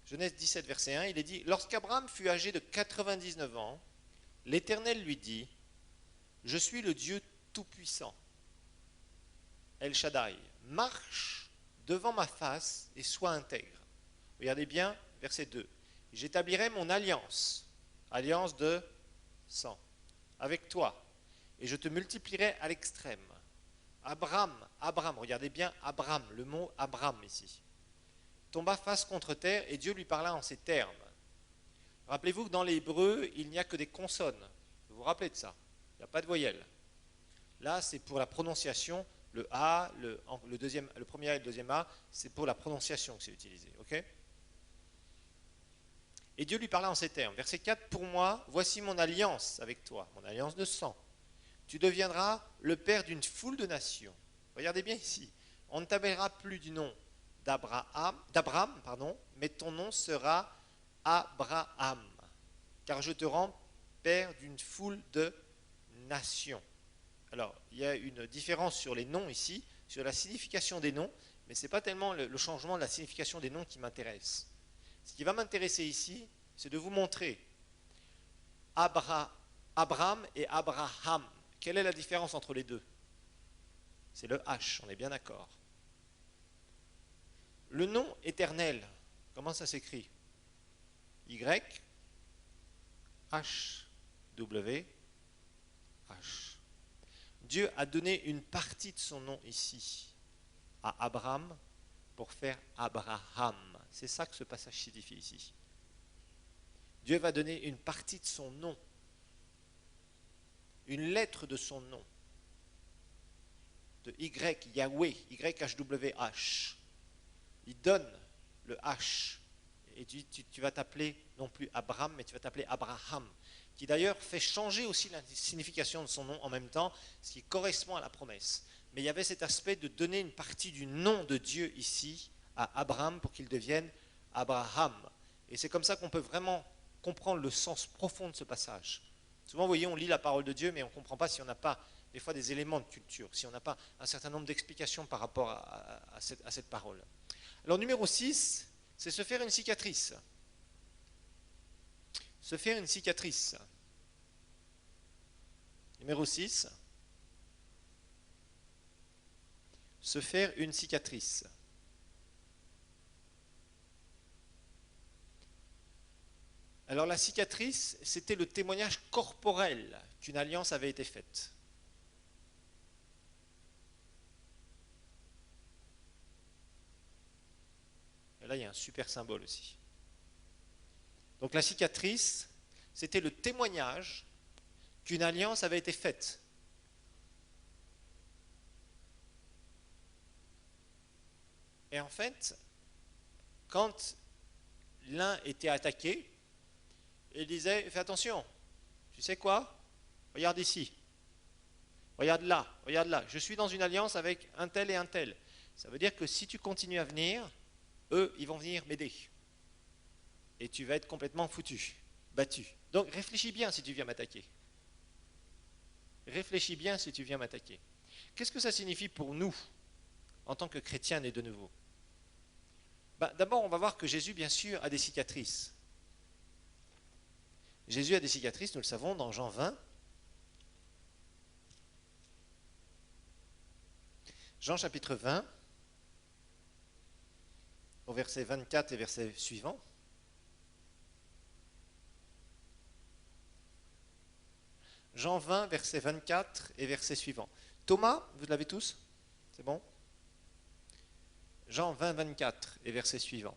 Genèse 17, verset 1, il est dit, « Lorsqu'Abraham fut âgé de 99 ans, l'Éternel lui dit, « Je suis le Dieu Tout-Puissant, El Shaddai, marche devant ma face et sois intègre. » Regardez bien, verset 2. « J'établirai mon alliance, alliance de sang, avec toi, et je te multiplierai à l'extrême. Abraham, regardez bien Abraham, le mot Abraham ici, tomba face contre terre et Dieu lui parla en ces termes. » Rappelez-vous que dans l'hébreu, il n'y a que des consonnes. Vous vous rappelez de ça? Il n'y a pas de voyelles. Là, c'est pour la prononciation. Le A, le premier A et le deuxième A, c'est pour la prononciation que c'est utilisé. Okay? Et Dieu lui parla en ces termes. Verset 4, « Pour moi, voici mon alliance avec toi, mon alliance de sang. Tu deviendras le père d'une foule de nations. » Regardez bien ici. On ne t'appellera plus du nom d'Abraham, mais ton nom sera Abraham, car je te rends père d'une foule de nations. Alors, il y a une différence sur les noms ici, sur la signification des noms, mais ce n'est pas tellement le changement de la signification des noms qui m'intéresse. Ce qui va m'intéresser ici, c'est de vous montrer Abraham et Abraham. Quelle est la différence entre les deux? C'est le H, on est bien d'accord. Le nom éternel, comment ça s'écrit? Y, H, W, H. Dieu a donné une partie de son nom ici à Abraham pour faire Abraham. C'est ça que ce passage signifie ici. Dieu va donner une partie de son nom, une lettre de son nom, de Y, Yahweh, YHWH. Il donne le H. Et tu vas t'appeler non plus Abraham, mais tu vas t'appeler Abraham, qui d'ailleurs fait changer aussi la signification de son nom en même temps, ce qui correspond à la promesse. Mais il y avait cet aspect de donner une partie du nom de Dieu ici à Abraham pour qu'il devienne Abraham. Et c'est comme ça qu'on peut vraiment comprendre le sens profond de ce passage. Souvent, vous voyez, on lit la parole de Dieu, mais on ne comprend pas si on n'a pas des fois des éléments de culture, si on n'a pas un certain nombre d'explications par rapport à cette parole. Alors, numéro 6, c'est se faire une cicatrice. Se faire une cicatrice. Numéro 6, se faire une cicatrice. Alors la cicatrice, c'était le témoignage corporel qu'une alliance avait été faite. Et là, il y a un super symbole aussi. Donc la cicatrice, c'était le témoignage qu'une alliance avait été faite. Et en fait, quand l'un était attaqué, il disait, fais attention, tu sais quoi? Regarde ici, regarde là, je suis dans une alliance avec un tel et un tel. Ça veut dire que si tu continues à venir, eux, ils vont venir m'aider. Et tu vas être complètement foutu, battu. Donc réfléchis bien si tu viens m'attaquer. Réfléchis bien si tu viens m'attaquer. Qu'est-ce que ça signifie pour nous, en tant que chrétiens nés de nouveau? D'abord, on va voir que Jésus, bien sûr, a des cicatrices. Jésus a des cicatrices, nous le savons, dans Jean 20. Jean chapitre 20, au verset 24 et verset suivant. Jean 20, verset 24 et verset suivant. Thomas, vous l'avez tous? C'est bon? Jean 20, 24 et verset suivant.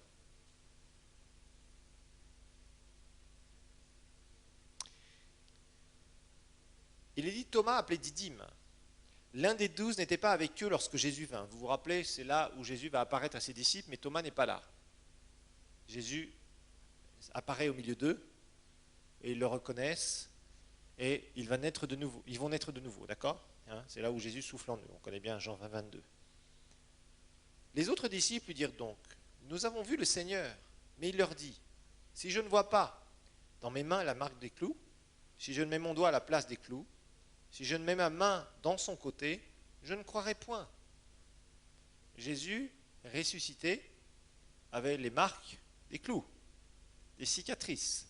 Il est dit Thomas appelé Didyme. L'un des 12 n'était pas avec eux lorsque Jésus vint. Vous vous rappelez, c'est là où Jésus va apparaître à ses disciples, mais Thomas n'est pas là. Jésus apparaît au milieu d'eux, et ils le reconnaissent, et ils vont naître de nouveau, d'accord? C'est là où Jésus souffle en eux. On connaît bien Jean 20, 22. Les autres disciples lui dirent donc, nous avons vu le Seigneur, mais il leur dit, si je ne vois pas dans mes mains la marque des clous, si je ne mets mon doigt à la place des clous, si je ne mets ma main dans son côté, je ne croirai point. Jésus, ressuscité, avait les marques des clous, des cicatrices.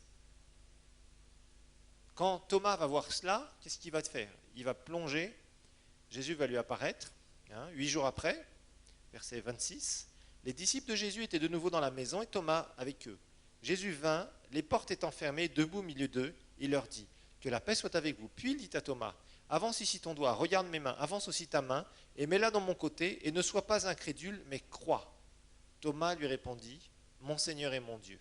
Quand Thomas va voir cela, qu'est-ce qu'il va faire? Il va plonger, Jésus va lui apparaître, 8 jours après, verset 26. Les disciples de Jésus étaient de nouveau dans la maison et Thomas avec eux. Jésus vint, les portes étant fermées, debout au milieu d'eux, il leur dit, que la paix soit avec vous. Puis il dit à Thomas, avance ici ton doigt, regarde mes mains, avance aussi ta main, et mets-la dans mon côté, et ne sois pas incrédule, mais crois. Thomas lui répondit, mon Seigneur et mon Dieu.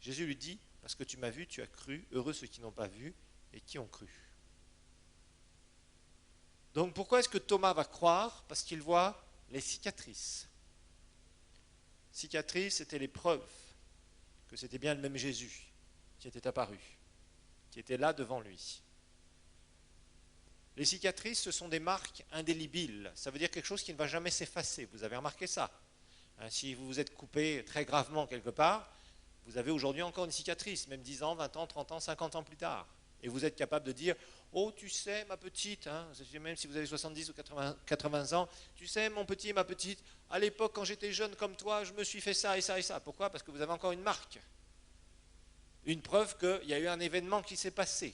Jésus lui dit, parce que tu m'as vu, tu as cru, heureux ceux qui n'ont pas vu et qui ont cru. Donc pourquoi est-ce que Thomas va croire? Parce qu'il voit les cicatrices. Cicatrices, c'était les preuves que c'était bien le même Jésus qui était apparu, qui était là devant lui. Les cicatrices, ce sont des marques indélébiles. Ça veut dire quelque chose qui ne va jamais s'effacer. Vous avez remarqué ça? Si vous vous êtes coupé très gravement quelque part, vous avez aujourd'hui encore une cicatrice, même 10 ans, 20 ans, 30 ans, 50 ans plus tard. Et vous êtes capable de dire, oh tu sais ma petite, même si vous avez 70 ou 80 ans, tu sais mon petit et ma petite, à l'époque quand j'étais jeune comme toi, je me suis fait ça et ça et ça. Pourquoi? Parce que vous avez encore une marque. Une preuve qu'il y a eu un événement qui s'est passé.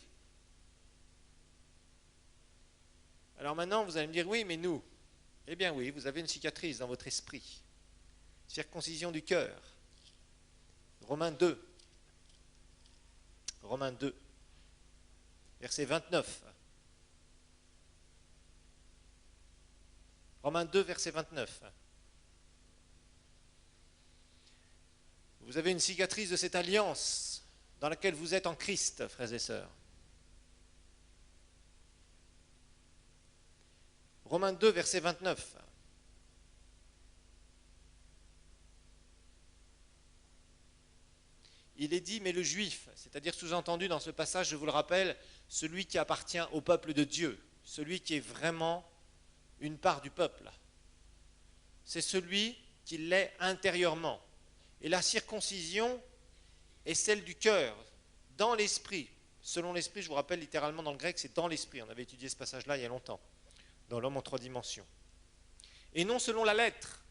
Alors maintenant, vous allez me dire, oui, mais nous, eh bien oui, vous avez une cicatrice dans votre esprit. Circoncision du cœur. Romains 2. Romains 2, verset 29. Romains 2, verset 29. Vous avez une cicatrice de cette alliance dans laquelle vous êtes en Christ, frères et sœurs. Romains 2, verset 29. Il est dit, mais le juif, c'est-à-dire sous-entendu dans ce passage, je vous le rappelle, celui qui appartient au peuple de Dieu, celui qui est vraiment une part du peuple, c'est celui qui l'est intérieurement. Et la circoncision est celle du cœur, dans l'esprit. Selon l'esprit, je vous rappelle littéralement dans le grec, c'est dans l'esprit. On avait étudié ce passage-là il y a longtemps, dans l'homme en 3 dimensions. Et non selon la lettre.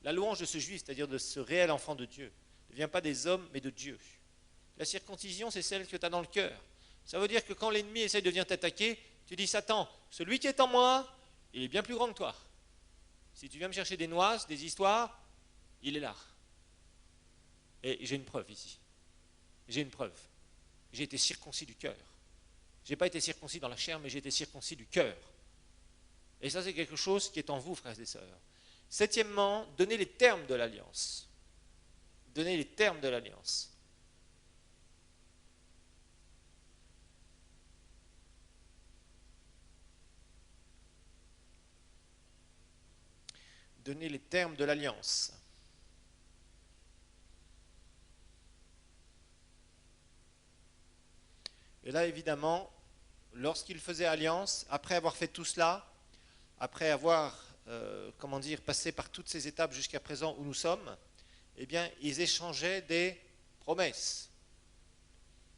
La louange de ce juif, c'est-à-dire de ce réel enfant de Dieu, ne vient pas des hommes, mais de Dieu. La circoncision, c'est celle que tu as dans le cœur. Ça veut dire que quand l'ennemi essaye de venir t'attaquer, tu dis, Satan, celui qui est en moi, il est bien plus grand que toi. Si tu viens me chercher des noises, des histoires, il est là. Et j'ai une preuve ici. J'ai une preuve. J'ai été circoncis du cœur. Je n'ai pas été circoncis dans la chair, mais j'ai été circoncis du cœur. Et ça, c'est quelque chose qui est en vous, frères et sœurs. Septièmement, donnez les termes de l'alliance. Donnez les termes de l'alliance. Donnez les termes de l'alliance. Et là, évidemment, lorsqu'il faisait alliance, après avoir fait tout cela, après avoir, passé par toutes ces étapes jusqu'à présent où nous sommes, eh bien, ils échangeaient des promesses.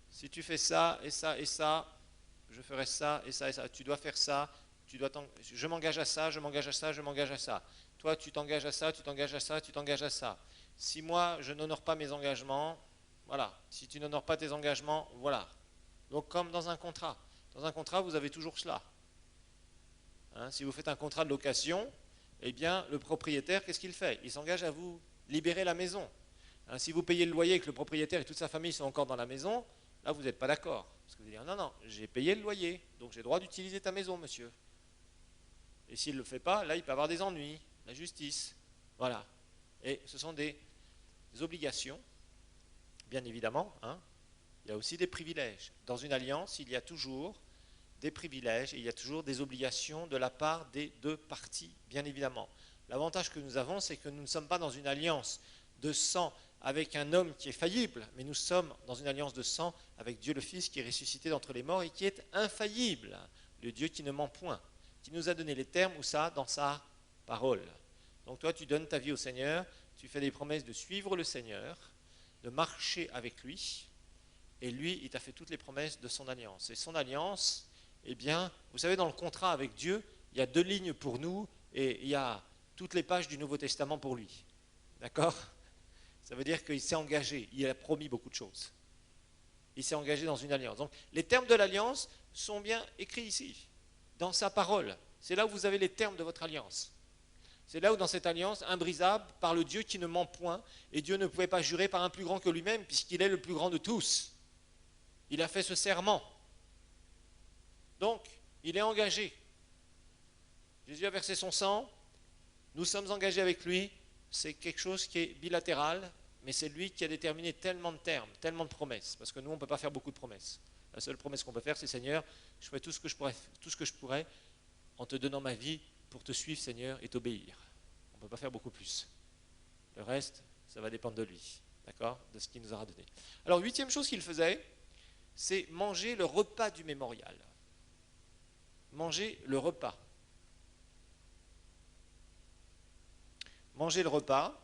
Si tu fais ça et ça et ça, je ferai ça et ça et ça. Tu dois faire ça, je m'engage à ça, je m'engage à ça, je m'engage à ça. Toi, tu t'engages à ça, tu t'engages à ça, tu t'engages à ça. Si moi, je n'honore pas mes engagements, voilà. Si tu n'honores pas tes engagements, voilà. Donc, comme dans un contrat. Dans un contrat, vous avez toujours cela. Hein, si vous faites un contrat de location, eh bien, le propriétaire, qu'est-ce qu'il fait? Il s'engage à vous libérer la maison. Hein, si vous payez le loyer et que le propriétaire et toute sa famille sont encore dans la maison, là, vous n'êtes pas d'accord. Parce que vous allez dire, non, non, j'ai payé le loyer, donc j'ai le droit d'utiliser ta maison, monsieur. Et s'il ne le fait pas, là, il peut avoir des ennuis, la justice. Voilà. Et ce sont des obligations, bien évidemment. Hein. Il y a aussi des privilèges. Dans une alliance, il y a toujours des privilèges et il y a toujours des obligations de la part des deux parties, bien évidemment. L'avantage que nous avons, c'est que nous ne sommes pas dans une alliance de sang avec un homme qui est faillible, mais nous sommes dans une alliance de sang avec Dieu le Fils qui est ressuscité d'entre les morts et qui est infaillible, le Dieu qui ne ment point, qui nous a donné les termes où ça, dans sa parole. Donc toi, tu donnes ta vie au Seigneur, tu fais des promesses de suivre le Seigneur, de marcher avec lui, et lui, il t'a fait toutes les promesses de son alliance. Et son alliance, eh bien, vous savez, dans le contrat avec Dieu, il y a 2 lignes pour nous, et il y a toutes les pages du Nouveau Testament pour lui. D'accord? Ça veut dire qu'il s'est engagé, il a promis beaucoup de choses. Il s'est engagé dans une alliance. Donc, les termes de l'alliance sont bien écrits ici, dans sa parole. C'est là où vous avez les termes de votre alliance. C'est là où, dans cette alliance, imbrisable, par le Dieu qui ne ment point, et Dieu ne pouvait pas jurer par un plus grand que lui-même, puisqu'il est le plus grand de tous. Il a fait ce serment. Donc, il est engagé. Jésus a versé son sang, nous sommes engagés avec lui, c'est quelque chose qui est bilatéral, mais c'est lui qui a déterminé tellement de termes, tellement de promesses, parce que nous, on ne peut pas faire beaucoup de promesses. La seule promesse qu'on peut faire, c'est Seigneur, je ferai tout ce que je pourrais en te donnant ma vie pour te suivre, Seigneur, et t'obéir. On ne peut pas faire beaucoup plus. Le reste, ça va dépendre de lui, d'accord, de ce qu'il nous aura donné. Alors, 8e chose qu'il faisait, c'est manger le repas du mémorial. Manger le repas. Manger le repas.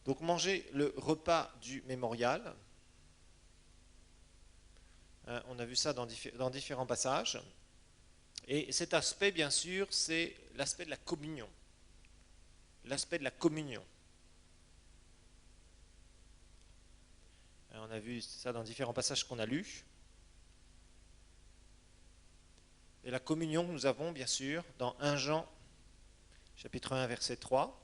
Donc manger le repas du mémorial. On a vu ça dans différents passages. Et cet aspect, bien sûr, c'est l'aspect de la communion. L'aspect de la communion. On a vu ça dans différents passages qu'on a lus. Et la communion que nous avons, bien sûr, dans 1 Jean, chapitre 1, verset 3.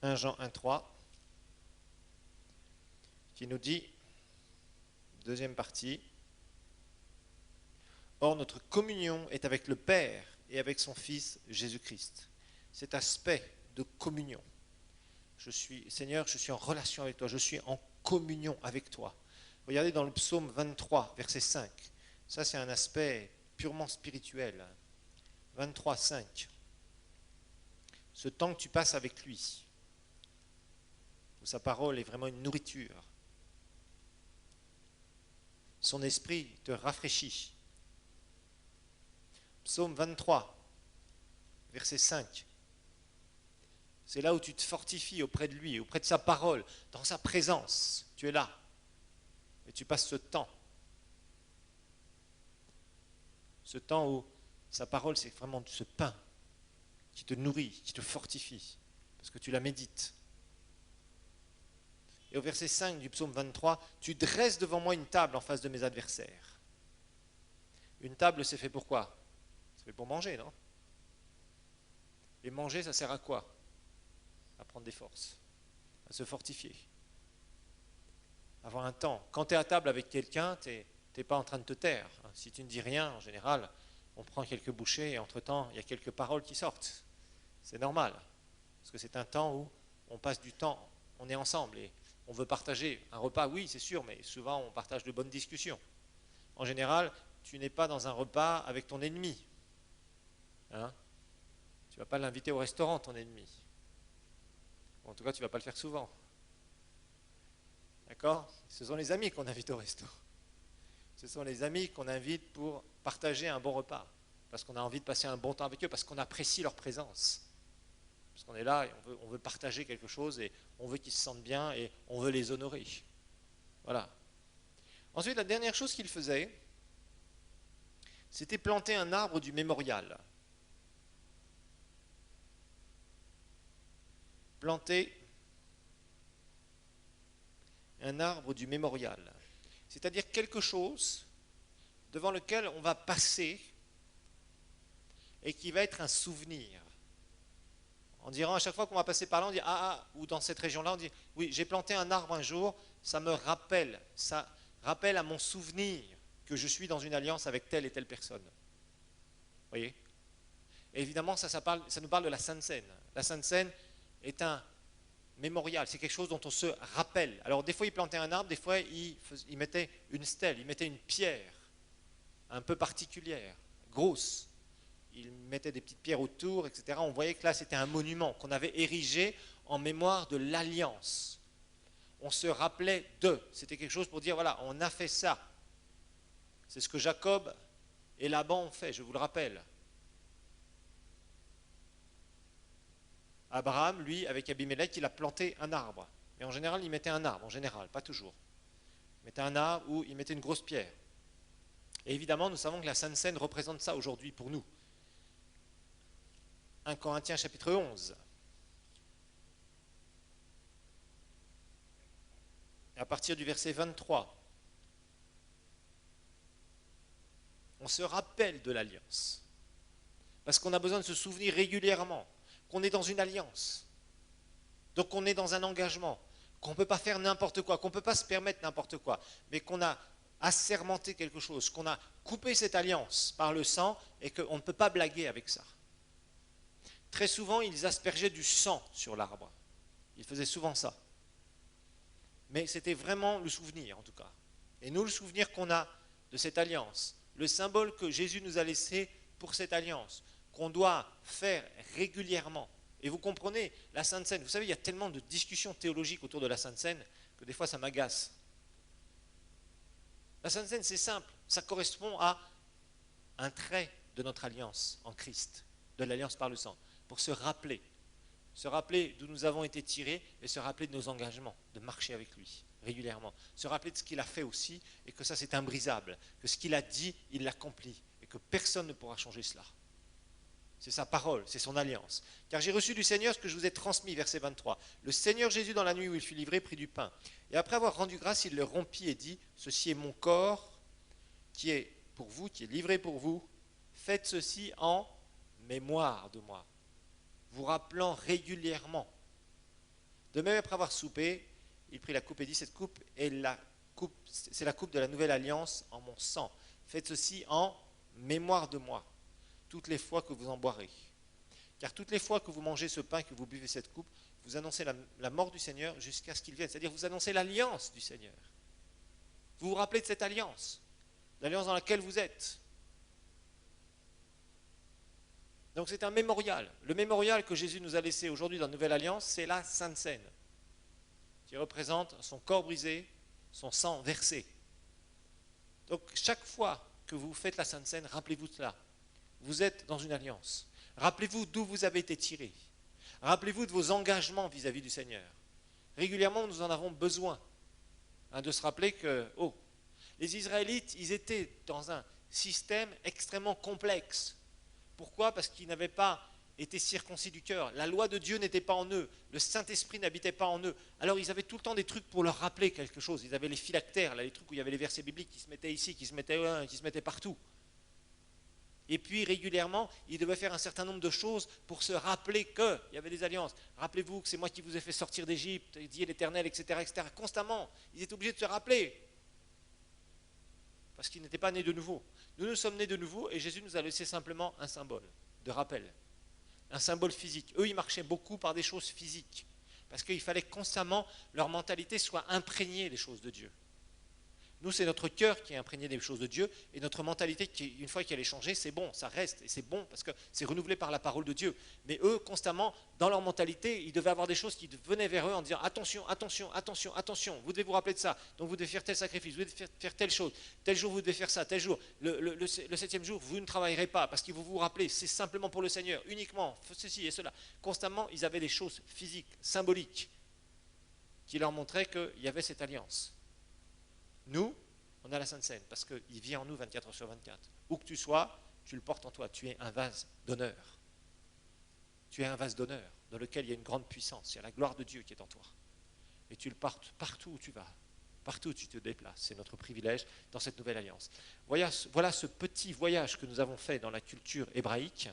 1 Jean 1, 3, qui nous dit, deuxième partie, « Or notre communion est avec le Père et avec son Fils Jésus-Christ. » Cet aspect de communion. Seigneur, je suis en relation avec toi, je suis en communion avec toi. Regardez dans le psaume 23, verset 5. Ça, c'est un aspect purement spirituel. 23, 5. Ce temps que tu passes avec lui, où sa parole est vraiment une nourriture. Son esprit te rafraîchit. Psaume 23, verset 5. C'est là où tu te fortifies auprès de lui, auprès de sa parole, dans sa présence. Tu es là. Et tu passes ce temps. Ce temps où sa parole, c'est vraiment ce pain qui te nourrit, qui te fortifie, parce que tu la médites. Et au verset 5 du psaume 23, tu dresses devant moi une table en face de mes adversaires. Une table, c'est fait pour quoi? C'est fait pour manger, non? Et manger, ça sert à quoi? À prendre des forces, à se fortifier, avoir un temps. Quand tu es à table avec quelqu'un, tu n'es pas en train de te taire. Si tu ne dis rien, en général, on prend quelques bouchées et entre-temps, il y a quelques paroles qui sortent. C'est normal, parce que c'est un temps où on passe du temps, on est ensemble et on veut partager un repas, oui, c'est sûr, mais souvent on partage de bonnes discussions. En général, tu n'es pas dans un repas avec ton ennemi. Hein? Tu ne vas pas l'inviter au restaurant, ton ennemi. Ou en tout cas, tu ne vas pas le faire souvent. D'accord? Ce sont les amis qu'on invite au resto. Ce sont les amis qu'on invite pour partager un bon repas. Parce qu'on a envie de passer un bon temps avec eux, parce qu'on apprécie leur présence. Parce qu'on est là et on veut partager quelque chose et on veut qu'ils se sentent bien et on veut les honorer. Voilà. Ensuite, la dernière chose qu'il faisait, c'était planter un arbre du mémorial. Planter un arbre du mémorial. C'est-à-dire quelque chose devant lequel on va passer et qui va être un souvenir. En disant à chaque fois qu'on va passer par là, on dit ou dans cette région-là, on dit oui, j'ai planté un arbre un jour, ça rappelle à mon souvenir que je suis dans une alliance avec telle et telle personne. Vous voyez? Et évidemment, ça nous parle de la Sainte Seine. La Sainte Seine est un mémorial, c'est quelque chose dont on se rappelle. Alors des fois, il plantait un arbre, des fois, il mettait une stèle, il mettait une pierre un peu particulière, grosse. Il mettait des petites pierres autour, etc. On voyait que là, c'était un monument qu'on avait érigé en mémoire de l'alliance. On se rappelait d'eux. C'était quelque chose pour dire, voilà, on a fait ça. C'est ce que Jacob et Laban ont fait, je vous le rappelle. Abraham, lui, avec Abimelech, il a planté un arbre. Mais en général, il mettait un arbre, en général, pas toujours. Il mettait un arbre ou il mettait une grosse pierre. Et évidemment, nous savons que la Sainte Seine représente ça aujourd'hui pour nous. 1 Corinthiens chapitre 11. Et à partir du verset 23, on se rappelle de l'alliance. Parce qu'on a besoin de se souvenir régulièrement qu'on est dans une alliance. Donc on est dans un engagement, qu'on ne peut pas faire n'importe quoi, qu'on ne peut pas se permettre n'importe quoi, mais qu'on a assermenté quelque chose, qu'on a coupé cette alliance par le sang et qu'on ne peut pas blaguer avec ça. Très souvent, ils aspergeaient du sang sur l'arbre. Ils faisaient souvent ça. Mais c'était vraiment le souvenir, en tout cas. Et nous, le souvenir qu'on a de cette alliance, le symbole que Jésus nous a laissé pour cette alliance, qu'on doit faire régulièrement. Et vous comprenez, la Sainte Seine, vous savez, il y a tellement de discussions théologiques autour de la Sainte Seine que des fois, ça m'agace. La Sainte Seine, c'est simple. Ça correspond à un trait de notre alliance en Christ, de l'alliance par le sang, pour se rappeler d'où nous avons été tirés et se rappeler de nos engagements, de marcher avec lui régulièrement, se rappeler de ce qu'il a fait aussi et que ça c'est imbrisable, que ce qu'il a dit, il l'accomplit et que personne ne pourra changer cela. C'est sa parole, c'est son alliance. Car j'ai reçu du Seigneur ce que je vous ai transmis, verset 23. Le Seigneur Jésus, dans la nuit où il fut livré, prit du pain. Et après avoir rendu grâce, il le rompit et dit, ceci est mon corps qui est pour vous, qui est livré pour vous. Faites ceci en mémoire de moi, vous rappelant régulièrement. De même, après avoir soupé, il prit la coupe et dit, cette coupe est c'est la coupe de la nouvelle alliance en mon sang. Faites ceci en mémoire de moi, toutes les fois que vous en boirez. Car toutes les fois que vous mangez ce pain, que vous buvez cette coupe, vous annoncez la mort du Seigneur jusqu'à ce qu'il vienne. C'est-à-dire vous annoncez l'alliance du Seigneur. Vous vous rappelez de cette alliance, l'alliance dans laquelle vous êtes. Donc c'est un mémorial. Le mémorial que Jésus nous a laissé aujourd'hui dans la Nouvelle Alliance, c'est la Sainte Seine, qui représente son corps brisé, son sang versé. Donc chaque fois que vous faites la Sainte Seine, rappelez-vous de cela. Vous êtes dans une alliance. Rappelez-vous d'où vous avez été tirés. Rappelez-vous de vos engagements vis-à-vis du Seigneur. Régulièrement, nous en avons besoin de se rappeler que, les Israélites, ils étaient dans un système extrêmement complexe. Pourquoi? Parce qu'ils n'avaient pas été circoncis du cœur. La loi de Dieu n'était pas en eux. Le Saint-Esprit n'habitait pas en eux. Alors ils avaient tout le temps des trucs pour leur rappeler quelque chose. Ils avaient les phylactères, là, les trucs où il y avait les versets bibliques qui se mettaient ici, qui se mettaient partout. Et puis régulièrement, ils devaient faire un certain nombre de choses pour se rappeler qu'il y avait des alliances. Rappelez-vous que c'est moi qui vous ai fait sortir d'Égypte, dit l'Éternel, etc., etc. Constamment, ils étaient obligés de se rappeler. Parce qu'ils n'étaient pas nés de nouveau. Nous sommes nés de nouveau et Jésus nous a laissé simplement un symbole de rappel. Un symbole physique. Eux, ils marchaient beaucoup par des choses physiques. Parce qu'il fallait constamment, leur mentalité soit imprégnée des choses de Dieu. Nous, c'est notre cœur qui est imprégné des choses de Dieu et notre mentalité, qui, une fois qu'elle est changée, c'est bon, ça reste et c'est bon parce que c'est renouvelé par la parole de Dieu. Mais eux, constamment, dans leur mentalité, ils devaient avoir des choses qui venaient vers eux en disant attention, attention, attention, attention, vous devez vous rappeler de ça, donc vous devez faire tel sacrifice, vous devez faire telle chose, tel jour vous devez faire ça, tel jour, le 7e jour vous ne travaillerez pas parce qu'il faut vous rappeler, c'est simplement pour le Seigneur, uniquement, ceci et cela. Constamment, ils avaient des choses physiques, symboliques, qui leur montraient qu'il y avait cette alliance. Nous, on a la Sainte Seine, parce qu'il vit en nous 24 heures sur 24. Où que tu sois, tu le portes en toi. Tu es un vase d'honneur. Tu es un vase d'honneur dans lequel il y a une grande puissance. Il y a la gloire de Dieu qui est en toi. Et tu le portes partout où tu vas, partout où tu te déplaces. C'est notre privilège dans cette nouvelle alliance. Voilà ce petit voyage que nous avons fait dans la culture hébraïque.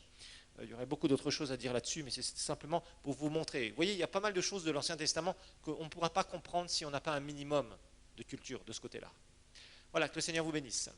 Il y aurait beaucoup d'autres choses à dire là-dessus, mais c'est simplement pour vous montrer. Vous voyez, il y a pas mal de choses de l'Ancien Testament qu'on ne pourra pas comprendre si on n'a pas un minimum de culture de ce côté-là. Voilà, que le Seigneur vous bénisse.